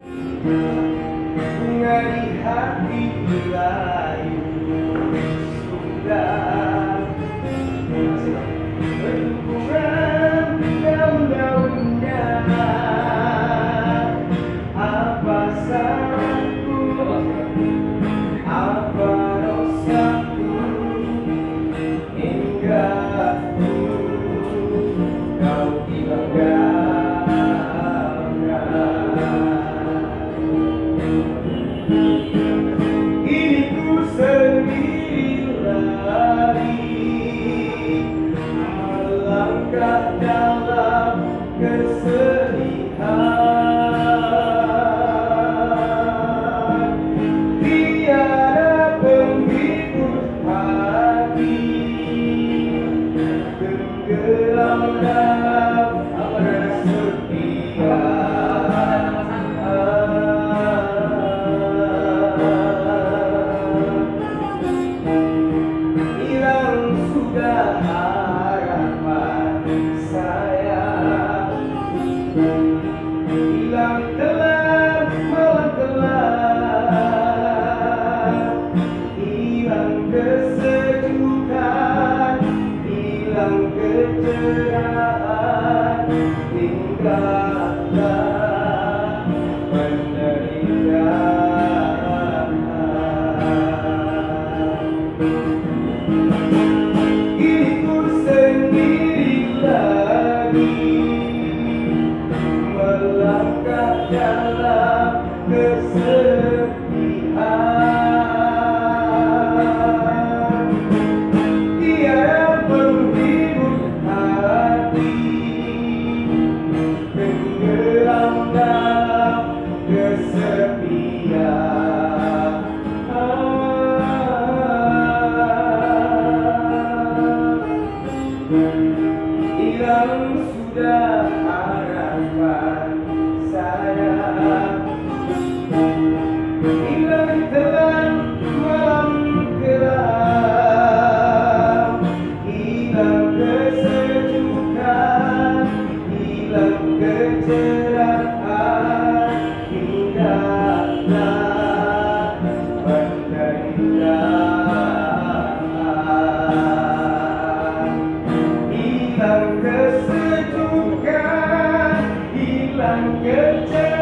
Bunga di hati layu sudah berguguran daun-daunnya. Apa salahku, apa dosaku, hingga kau kini ku sendiri lagi melangkah dalam kesedihan. Tiada penghibur hati, tenggelam dalam kesedihan. Hilang sudah harapan saya, hilang telah malam telah, hilang kesejukan, hilang kecerahan, tinggallah penderitaan. Kini ku sendiri lagi melangkah dalam kesedihan. Tiada penghibur hati, tenggelam dalam kesepian. Hilang sudah harapan saya, hilang telah malam kelam, hilang kesejukan, hilang kecerahan, tinggallah penderitaan. Hilang kesejukan, hilang kecerahan,